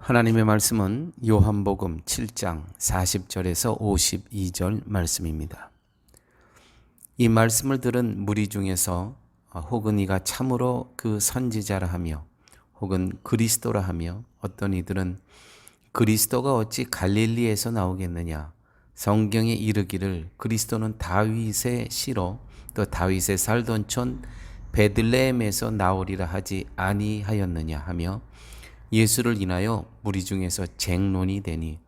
하나님의 말씀은 요한복음 7장 40절에서 52절 말씀입니다. 이 말씀을 들은 무리 중에서 혹은 이가 참으로 그 선지자라 하며 혹은 그리스도라 하며 어떤 이들은 그리스도가 어찌 갈릴리에서 나오겠느냐, 성경에 이르기를 그리스도는 다윗의 씨로 또 다윗의 살던 촌 베들레헴에서 나오리라 하지 아니하였느냐 하며 예수를 인하여 무리 중에서 쟁론이 되니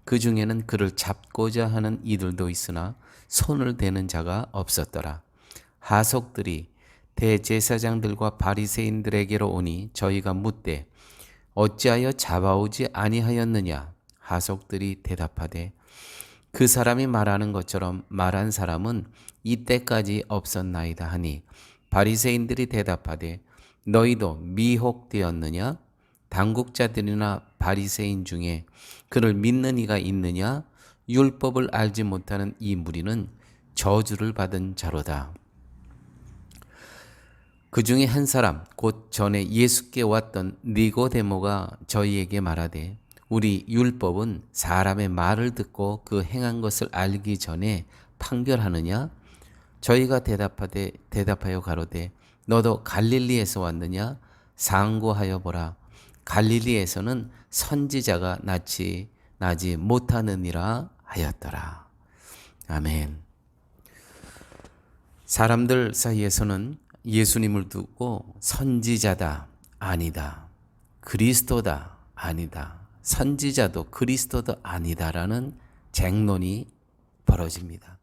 그 중에는 그를 잡고자 하는 이들도 있으나 손을 대는 자가 없었더라. 하석들이 대제사장들과 바리새인들에게로 오니 저희가 묻되 어찌하여 잡아오지 아니하였느냐? 하석들이 대답하되 그 사람이 말하는 것처럼 말한 사람은 이때까지 없었나이다 하니 바리새인들이 대답하되 너희도 미혹되었느냐? 당국자들이나 바리새인 중에 그를 믿는 이가 있느냐? 율법을 알지 못하는 이 무리는 저주를 받은 자로다. 그 중에 한 사람 곧 전에 예수께 왔던 니고데모가 저희에게 말하되 우리 율법은 사람의 말을 듣고 그 행한 것을 알기 전에 판결하느냐? 저희가 대답하여 가로되 너도 갈릴리에서 왔느냐? 상고하여 보라. 갈릴리에서는 선지자가 나지 못하느니라 하였더라. 아멘. 사람들 사이에서는 예수님을 두고 선지자다, 아니다. 그리스도다, 아니다. 선지자도 그리스도도 아니다라는 쟁론이 벌어집니다.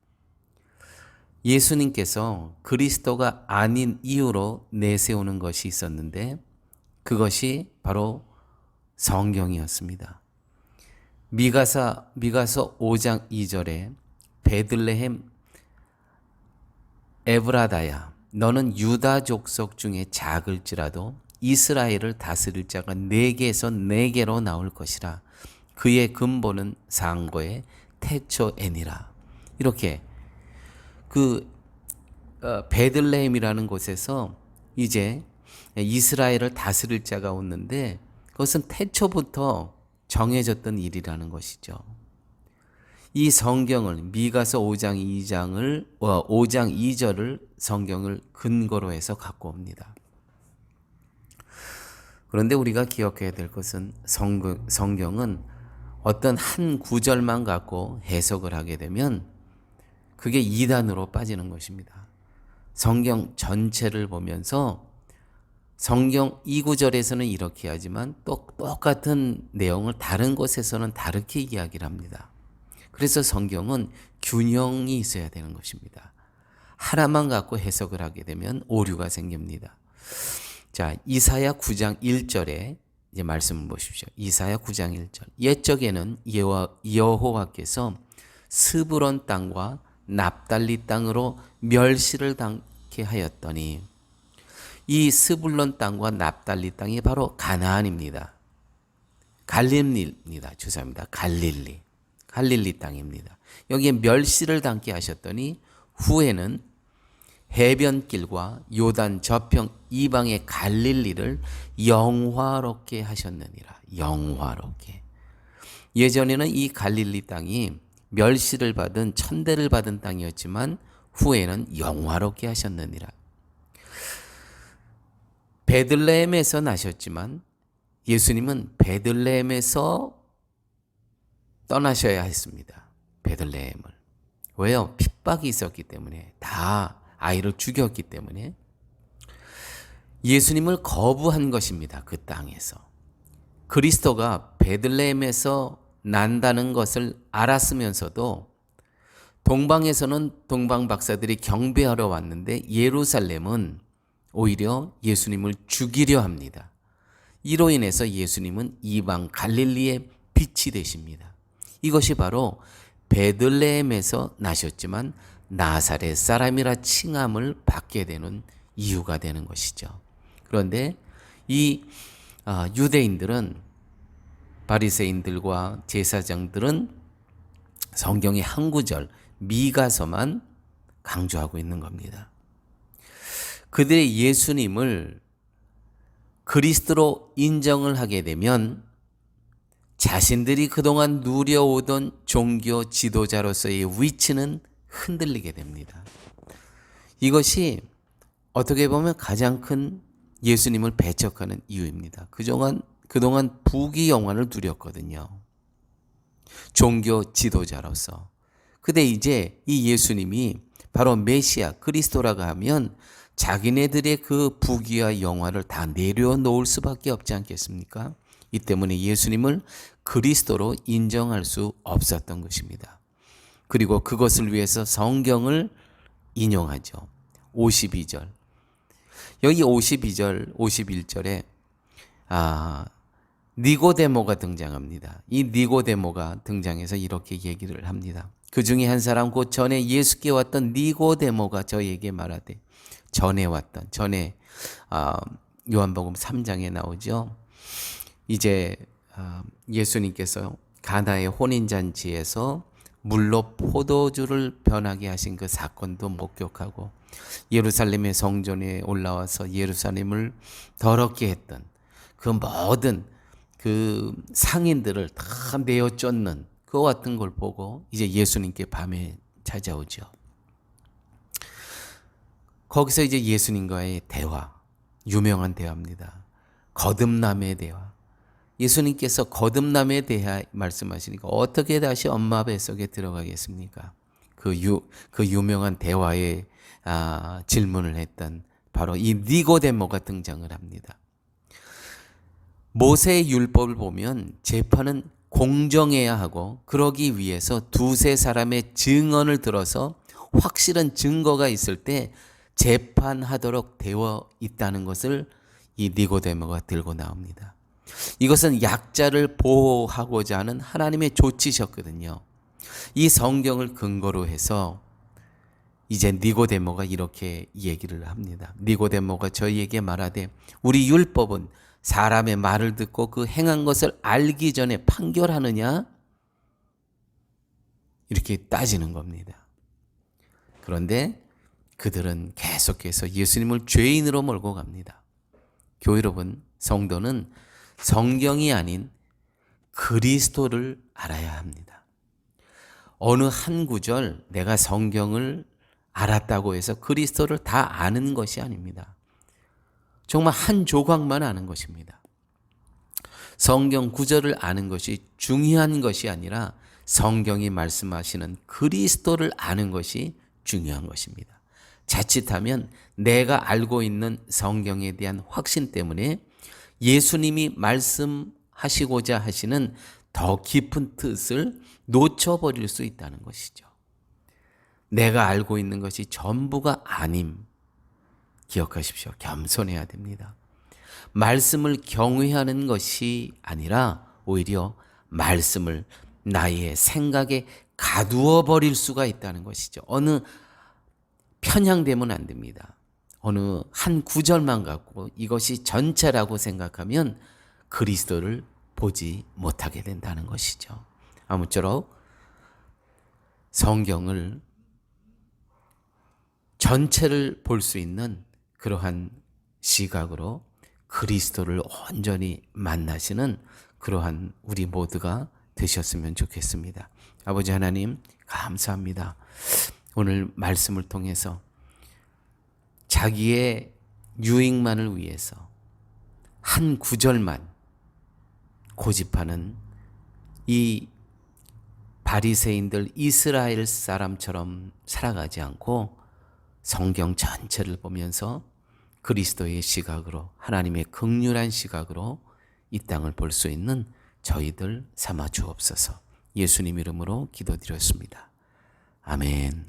예수님께서 그리스도가 아닌 이유로 내세우는 것이 있었는데 그것이 바로 성경이었습니다. 미가서 5장 2절에 베들레헴 에브라다야 너는 유다 족속 중에 작을지라도 이스라엘을 다스릴 자가 네게에서 네게로 나올 것이라. 그의 근본은 상고의 태초에니라. 이렇게 베들레헴이라는 곳에서 이제 이스라엘을 다스릴 자가 오는데 그것은 태초부터 정해졌던 일이라는 것이죠. 이 성경을 미가서 5장 2절을 성경을 근거로 해서 갖고 옵니다. 그런데 우리가 기억해야 될 것은 성경은 어떤 한 구절만 갖고 해석을 하게 되면 그게 이단으로 빠지는 것입니다. 성경 전체를 보면서 성경 이 구절에서는 이렇게 하지만 또 똑같은 내용을 다른 곳에서는 다르게 이야기를 합니다. 그래서 성경은 균형이 있어야 되는 것입니다. 하나만 갖고 해석을 하게 되면 오류가 생깁니다. 자, 이사야 9장 1절에 이제 말씀을 보십시오. 이사야 9장 1절. 옛적에는 여호와께서 스브론 땅과 납달리 땅으로 멸시를 당케 하였더니 이 스불론 땅과 납달리 땅이 바로 가나안입니다. 갈릴리입니다. 죄송합니다. 갈릴리 땅입니다. 여기에 멸시를 당케 하셨더니 후에는 해변길과 요단 저평 이방의 갈릴리를 영화롭게 하셨느니라. 영화롭게. 예전에는 이 갈릴리 땅이 멸시를 받은 천대를 받은 땅이었지만 후에는 영화롭게 하셨느니라. 베들레헴에서 나셨지만 예수님은 베들레헴에서 떠나셔야 했습니다. 베들레헴을. 왜요? 핍박이 있었기 때문에, 다 아이를 죽였기 때문에 예수님을 거부한 것입니다. 그 땅에서. 그리스도가 베들레헴에서 난다는 것을 알았으면서도 동방에서는 동방 박사들이 경배하러 왔는데 예루살렘은 오히려 예수님을 죽이려 합니다. 이로 인해서 예수님은 이방 갈릴리의 빛이 되십니다. 이것이 바로 베들레헴에서 나셨지만 나사렛 사람이라 칭함을 받게 되는 이유가 되는 것이죠. 그런데 이 유대인들은, 바리새인들과 제사장들은 성경의 한 구절 미가서만 강조하고 있는 겁니다. 그들의 예수님을 그리스도로 인정을 하게 되면 자신들이 그동안 누려오던 종교 지도자로서의 위치는 흔들리게 됩니다. 이것이 어떻게 보면 가장 큰 예수님을 배척하는 이유입니다. 그동안 부귀 영화를 누렸거든요. 종교 지도자로서. 근데 이제 이 예수님이 바로 메시아 그리스도라고 하면 자기네들의 그 부귀와 영화를 다 내려놓을 수밖에 없지 않겠습니까? 이 때문에 예수님을 그리스도로 인정할 수 없었던 것입니다. 그리고 그것을 위해서 성경을 인용하죠. 52절. 여기 52절, 51절에 니고데모가 등장합니다. 이 니고데모가 등장해서 이렇게 얘기를 합니다. 그 중에 한 사람 곧 전에 예수께 왔던 니고데모가 저에게 말하되 전에 요한복음 3장에 나오죠. 이제 예수님께서 가나의 혼인잔치에서 물로 포도주를 변하게 하신 그 사건도 목격하고 예루살렘의 성전에 올라와서 예루살렘을 더럽게 했던 그 모든 그 상인들을 다 내어 쫓는 그와 같은 걸 보고 이제 예수님께 밤에 찾아오죠. 거기서 이제 예수님과의 대화, 유명한 대화입니다. 거듭남의 대화. 예수님께서 거듭남에 대해 말씀하시니까 어떻게 다시 엄마 뱃속에 들어가겠습니까? 그 유명한 대화에 질문을 했던 바로 이 니고데모가 등장을 합니다. 모세의 율법을 보면 재판은 공정해야 하고 그러기 위해서 두세 사람의 증언을 들어서 확실한 증거가 있을 때 재판하도록 되어 있다는 것을 이 니고데모가 들고 나옵니다. 이것은 약자를 보호하고자 하는 하나님의 조치셨거든요. 이 성경을 근거로 해서 이제 니고데모가 이렇게 얘기를 합니다. 니고데모가 저희에게 말하되 우리 율법은 사람의 말을 듣고 그 행한 것을 알기 전에 판결하느냐? 이렇게 따지는 겁니다. 그런데 그들은 계속해서 예수님을 죄인으로 몰고 갑니다. 교회 여러분, 성도는 성경이 아닌 그리스도를 알아야 합니다. 어느 한 구절 내가 성경을 알았다고 해서 그리스도를 다 아는 것이 아닙니다. 정말 한 조각만 아는 것입니다. 성경 구절을 아는 것이 중요한 것이 아니라 성경이 말씀하시는 그리스도를 아는 것이 중요한 것입니다. 자칫하면 내가 알고 있는 성경에 대한 확신 때문에 예수님이 말씀하시고자 하시는 더 깊은 뜻을 놓쳐버릴 수 있다는 것이죠. 내가 알고 있는 것이 전부가 아님. 기억하십시오. 겸손해야 됩니다. 말씀을 경외하는 것이 아니라 오히려 말씀을 나의 생각에 가두어 버릴 수가 있다는 것이죠. 어느 편향되면 안 됩니다. 어느 한 구절만 갖고 이것이 전체라고 생각하면 그리스도를 보지 못하게 된다는 것이죠. 아무쪼록 성경을 전체를 볼 수 있는 그러한 시각으로 그리스도를 온전히 만나시는 그러한 우리 모두가 되셨으면 좋겠습니다. 아버지 하나님 감사합니다. 오늘 말씀을 통해서 자기의 유익만을 위해서 한 구절만 고집하는 이 바리새인들 이스라엘 사람처럼 살아가지 않고 성경 전체를 보면서 그리스도의 시각으로 하나님의 긍휼한 시각으로 이 땅을 볼 수 있는 저희들 삼아 주옵소서. 예수님 이름으로 기도드렸습니다. 아멘.